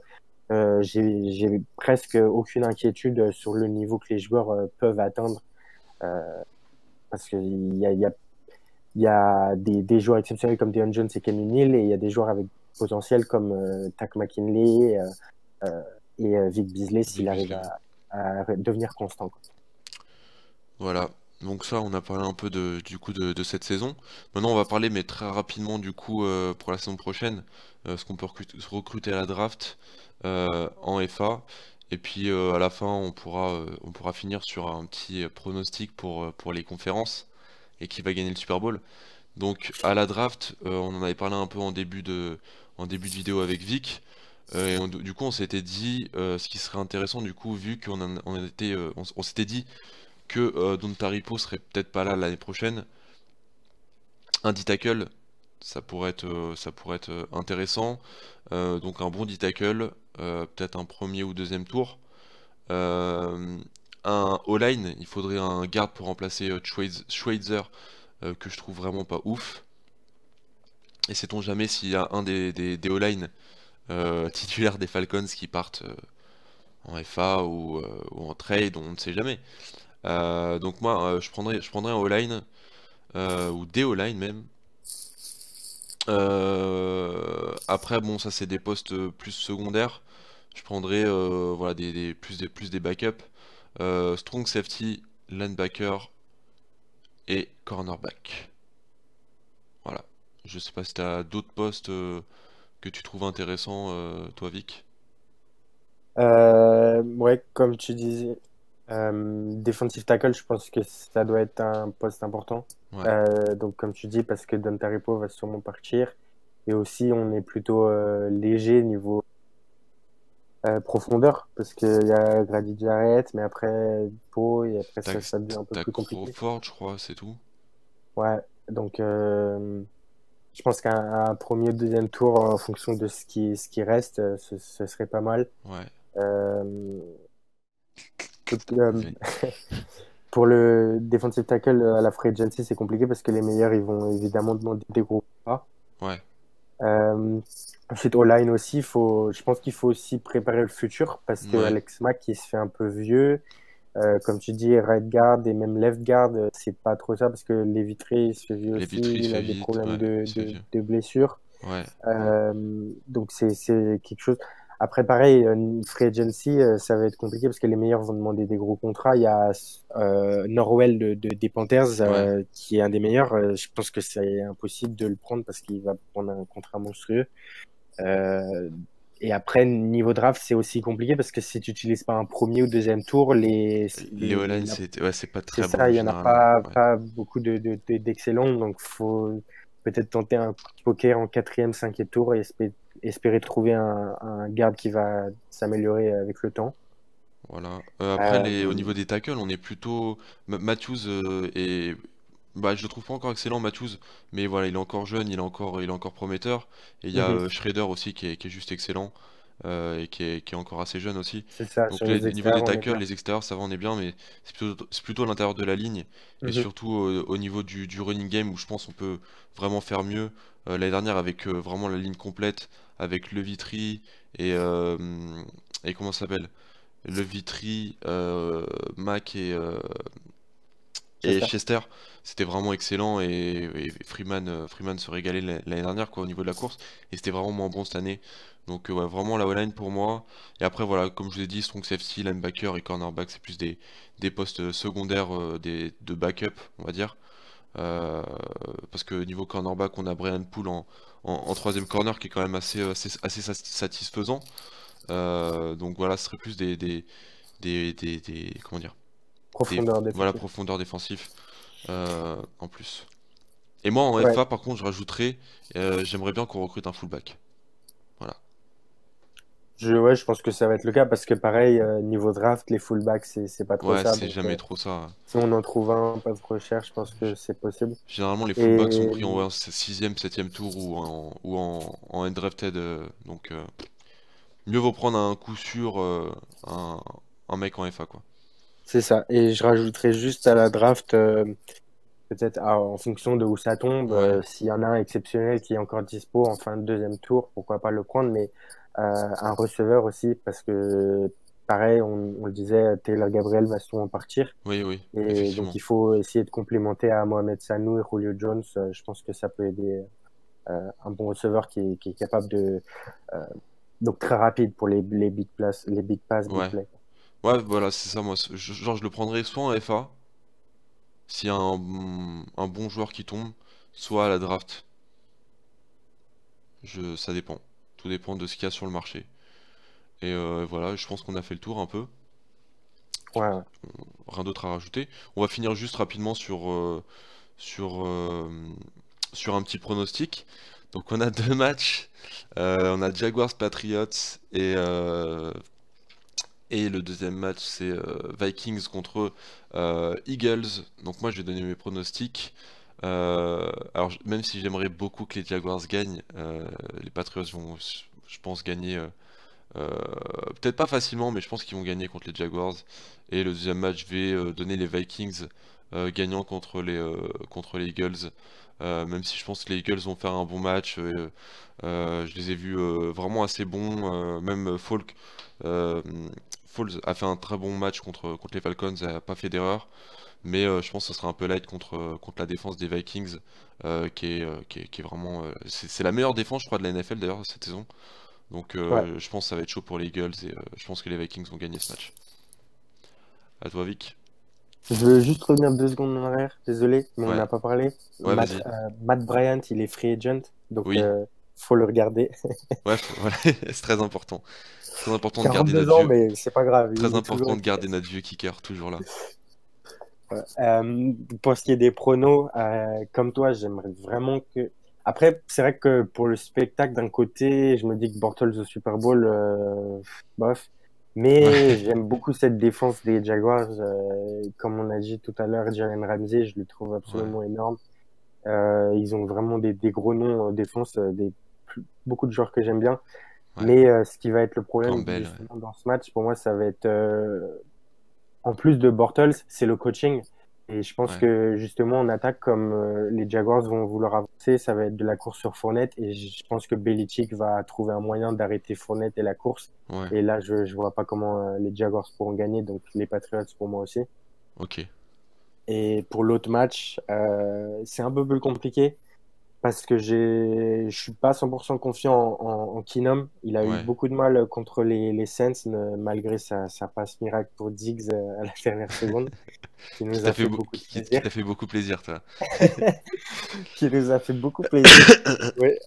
j'ai presque aucune inquiétude sur le niveau que les joueurs peuvent atteindre. Euh, parce il y a des joueurs exceptionnels comme Deion Jones et Kenny Neal, et il y a des joueurs avec potentiel comme Tack McKinley et Vic Beasley s'il Vic arrive Beasley, ouais. à devenir constant, quoi. Voilà. Donc ça, on a parlé un peu du coup de cette saison. Maintenant, on va parler, mais très rapidement, du coup, pour la saison prochaine, ce qu'on peut recruter à la draft en FA. Et puis à la fin, on pourra finir sur un petit pronostic pour les conférences et qui va gagner le Super Bowl. Donc à la draft, on en avait parlé un peu en début de vidéo avec Vic. Du coup, on s'était dit ce qui serait intéressant, du coup, vu on s'était dit que Don Taripo serait peut-être pas là l'année prochaine. Un D-tackle, ça pourrait être intéressant. Donc un bon D-tackle, peut-être un premier ou deuxième tour. Euh, un O-line, il faudrait un guard pour remplacer Schweitzer, que je trouve vraiment pas ouf. Et sait-on jamais s'il y a un des O-line titulaires des Falcons qui partent en FA ou en trade, on ne sait jamais. Donc moi, je prendrais un O-line, ou des O-line même. Après, bon, ça c'est des postes plus secondaires. Je prendrais voilà, plus des backups. Strong safety, linebacker et cornerback. Voilà. Je sais pas si t'as d'autres postes que tu trouves intéressants, toi Vic. Ouais, comme tu disais, defensive tackle, je pense que ça doit être un poste important. Ouais, Donc, comme tu dis, parce que Don Taripo va sûrement partir. Et aussi, on est plutôt léger niveau profondeur, parce qu'il y a Grady Jarrett, mais après Poe, et après ça devient un peu t'as plus compliqué. Crawford, je crois, c'est tout. Ouais, donc je pense qu'un premier, deuxième tour, en fonction de ce qui reste, ce serait pas mal. Ouais, Euh, donc, euh, désolé. Pour le defensive tackle à la free agency, c'est compliqué parce que les meilleurs, ils vont évidemment demander des gros pas. Ouais, Euh, Ensuite, O-line aussi, je pense qu'il faut aussi préparer le futur parce que ouais, Alex Mack, il se fait un peu vieux. Comme tu dis, right guard et même left guard, c'est pas trop ça parce que les vitrés, il se fait vieux les aussi. Vitry se Il fait a des vite, problèmes ouais, il se fait vieux. de blessures. Ouais, Donc, c'est quelque chose. Après, pareil, free agency, ça va être compliqué parce que les meilleurs vont demander des gros contrats. Il y a Norwell des Panthers Ouais. qui est un des meilleurs. Je pense que c'est impossible de le prendre parce qu'il va prendre un contrat monstrueux. Euh, et après, niveau draft, c'est aussi compliqué parce que si tu n'utilises pas un premier ou deuxième tour, Les O-line, c'est pas c'est très ça, bon il y en a généralement. Ouais. pas beaucoup d'excellents. Donc, faut peut-être tenter un poker en quatrième, cinquième tour et espérer trouver un garde qui va s'améliorer avec le temps. Voilà. Après, au Euh, niveau des tackles, on est plutôt. Matthews est. Bah, je le trouve pas encore excellent, Matthews, mais voilà, il est encore jeune, il est encore prometteur. Et il y a mhm, Schrader aussi qui est juste excellent et qui est encore assez jeune aussi. c'est ça, Donc, sur les au niveau des extérieurs, on est tackles, bien. les extérieurs, ça va, on est bien, mais c'est plutôt à l'intérieur de la ligne et Mhm, surtout au niveau du running game où je pense on peut vraiment faire mieux. L'année dernière, avec vraiment la ligne complète, avec Le Vitry et, euh, et comment ça s'appelle? Le Vitry, Mac et Chester. Chester, c'était vraiment excellent et Freeman se régalait l'année dernière quoi, au niveau de la course et c'était vraiment moins bon cette année. Donc ouais, vraiment la O-line pour moi. Et après voilà, comme je vous ai dit, strong safety, linebacker et cornerback, c'est plus des postes secondaires de backup, on va dire. Euh, Parce que niveau cornerback, on a Brian Poole en troisième corner qui est quand même assez satisfaisant. Donc voilà, ce serait plus comment dire, Profondeur voilà, défensive. profondeur défensif en plus. Et moi en Ouais, FA par contre je rajouterais, j'aimerais bien qu'on recrute un fullback. Voilà. ouais, je pense que ça va être le cas parce que pareil, niveau draft, les fullbacks, c'est pas trop Ouais, ça. c'est Donc, jamais trop ça. si on en trouve un, pas trop cher, je pense que G- c'est possible. Généralement les fullbacks sont Et pris en ouais, sixième, septième tour ou en undrafted. Donc mieux vaut prendre un coup sûr un, un mec en FA quoi. c'est ça. Et je rajouterais juste à la draft, peut-être en fonction de où ça tombe, Ouais, s'il y en a un exceptionnel qui est encore dispo en fin de deuxième tour, pourquoi pas le prendre, mais un receveur aussi, parce que pareil, on le disait, Taylor Gabriel va souvent partir. oui, oui, Et donc effectivement. il faut essayer de complémenter à Mohamed Sanou et Julio Jones. Je pense que ça peut aider un bon receveur qui est capable de donc très rapide pour les big plays, les big pass, big Ouais. play. Ouais, voilà, c'est ça moi. Genre je le prendrais soit en FA, s'il y a un bon joueur qui tombe, soit à la draft. Ça dépend. Tout dépend de ce qu'il y a sur le marché. Et voilà, je pense qu'on a fait le tour un peu. Ouais, ouais. Rien d'autre à rajouter. On va finir juste rapidement sur, euh, sur un petit pronostic. Donc on a deux matchs. On a Jaguars Patriots et le deuxième match c'est Vikings contre Eagles. Donc moi je vais donner mes pronostics. Alors même si j'aimerais beaucoup que les Jaguars gagnent, les Patriots vont, je pense, gagner. Euh, Peut-être pas facilement, mais je pense qu'ils vont gagner contre les Jaguars. Et le deuxième match, je vais donner les Vikings gagnant contre les Eagles. Même si je pense que les Eagles vont faire un bon match. Je les ai vus vraiment assez bons. Même euh, Foles a fait un très bon match contre les Falcons, il n'a pas fait d'erreur. Mais je pense que ce sera un peu light contre la défense des Vikings, qui est vraiment. C'est la meilleure défense, je crois, de la NFL d'ailleurs cette saison. Donc Ouais. je pense que ça va être chaud pour les Eagles et je pense que les Vikings vont gagner ce match. À toi, Vic. Je veux juste revenir 2 secondes en arrière, désolé, mais on Ouais, n'a pas parlé. ouais, vas-y. Matt Bryant, il est free agent, donc Oui, faut le regarder. ouais, voilà, c'est très important. Très important de garder 42 notre ans, vieux. mais c'est pas grave, Très il est toujours important de garder efficace. notre vieux kicker, toujours là. Ouais. Pour ce qui est des pronos, comme toi, j'aimerais vraiment que. Après, c'est vrai que pour le spectacle, d'un côté, je me dis que Bortles au Super Bowl, bof. Mais Ouais, j'aime beaucoup cette défense des Jaguars. Comme on a dit tout à l'heure, Jalen Ramsey, je le trouve ouais, absolument énorme. Ils ont vraiment des gros noms en défense, beaucoup de joueurs que j'aime bien. ouais. Mais ce qui va être le problème Campbell, ouais. justement dans ce match, pour moi, ça va être en plus de Bortles, c'est le coaching. Et je pense Ouais, que justement en attaque, comme les Jaguars vont vouloir avancer, ça va être de la course sur Fournette. Et je pense que Belichick va trouver un moyen d'arrêter Fournette et la course. ouais. Et là, je vois pas comment les Jaguars pourront gagner. Donc les Patriots pour moi aussi. Ok. Et pour l'autre match, c'est un peu plus compliqué. Parce que je suis pas 100% confiant en Keenum. Il a eu Ouais. beaucoup de mal contre les Saints, malgré sa passe miracle pour Diggs à la dernière seconde, qui Qui nous t'a a fait, fait beaucoup de qui plaisir. t'a fait beaucoup plaisir, toi. Qui nous a fait beaucoup plaisir. Ouais.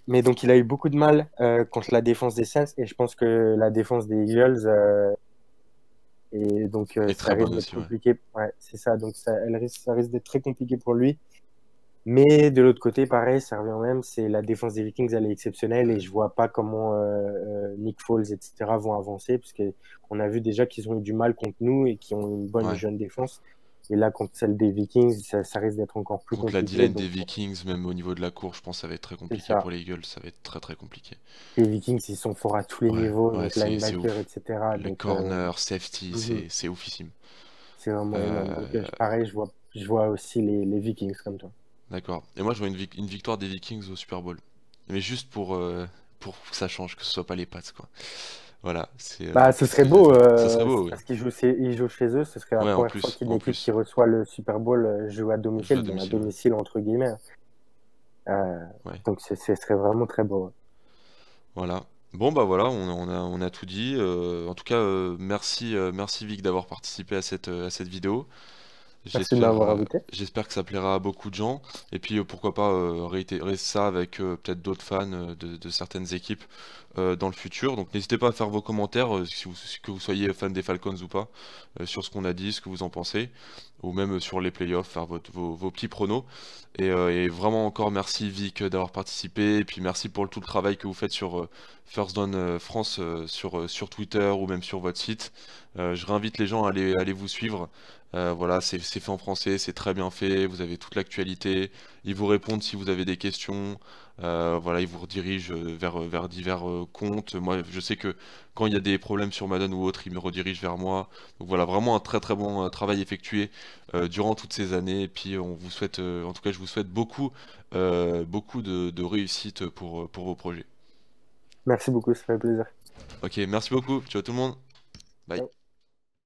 Mais donc, il a eu beaucoup de mal contre la défense des Saints, et je pense que la défense des Eagles, et donc Est ça très risque bonne d'être aussi, ouais. compliqué. Ouais, c'est ça. Donc, ça risque d'être très compliqué pour lui. Mais de l'autre côté, pareil, ça revient au même, c'est la défense des Vikings, elle est exceptionnelle et je vois pas comment Nick Foles, etc. vont avancer parce que on a vu déjà qu'ils ont eu du mal contre nous et qu'ils ont une bonne et Ouais. jeune défense. Et là, contre celle des Vikings, ça risque d'être encore plus Contre la compliqué. D-line Donc, des Vikings, même au niveau de la course, je pense que ça va être très c'est compliqué pour ça. les Eagles. Ça va être très très compliqué. Les Vikings, ils sont forts à tous les Ouais, niveaux, ouais, donc c'est linebacker, ouf. etc. Le Donc, corner, safety, mhm, c'est oufissime. c'est vraiment énorme. Donc, Euh, pareil, je vois aussi les Vikings comme toi. d'accord. Et moi, je vois une victoire des Vikings au Super Bowl. Mais juste pour que ça change, que ce soit pas les Pats, quoi. Voilà, Bah, ce c'est ce serait que j'ai à beau, dire. Ça serait beau, oui. parce qu'ils ils jouent chez eux. Ce serait la Ouais, en première fois plus, qu'une en équipe qui plus. reçoit le Super Bowl joue à Je joue à domicile, bon, à domicile, ouais. domicile entre guillemets. Euh, Ouais. donc, ce serait vraiment très beau. Voilà. Bon bah voilà, on a tout dit. En tout cas, merci, merci Vic d'avoir participé à cette vidéo. Merci de m'avoir J'espère, invité. j'espère que ça plaira à beaucoup de gens. Et puis pourquoi pas réitérer ça avec peut-être d'autres fans de certaines équipes dans le futur. Donc n'hésitez pas à faire vos commentaires, que vous soyez fan des Falcons ou pas, sur ce qu'on a dit, ce que vous en pensez, ou même sur les playoffs, faire vos petits pronos. Et vraiment encore merci Vic d'avoir participé. Et puis merci pour tout le travail que vous faites sur First Down France, sur Twitter ou même sur votre site. Je réinvite les gens à aller vous suivre. Voilà, c'est fait en français, c'est très bien fait, vous avez toute l'actualité, ils vous répondent si vous avez des questions, voilà, ils vous redirigent vers divers comptes. Moi, je sais que quand il y a des problèmes sur Madden ou autre, ils me redirigent vers moi. Donc voilà, vraiment un très très bon travail effectué durant toutes ces années. Et puis on vous souhaite, en tout cas, je vous souhaite beaucoup de réussite pour vos projets. Merci beaucoup, ça fait plaisir. Ok, merci beaucoup, ciao tout le monde, bye. Ciao.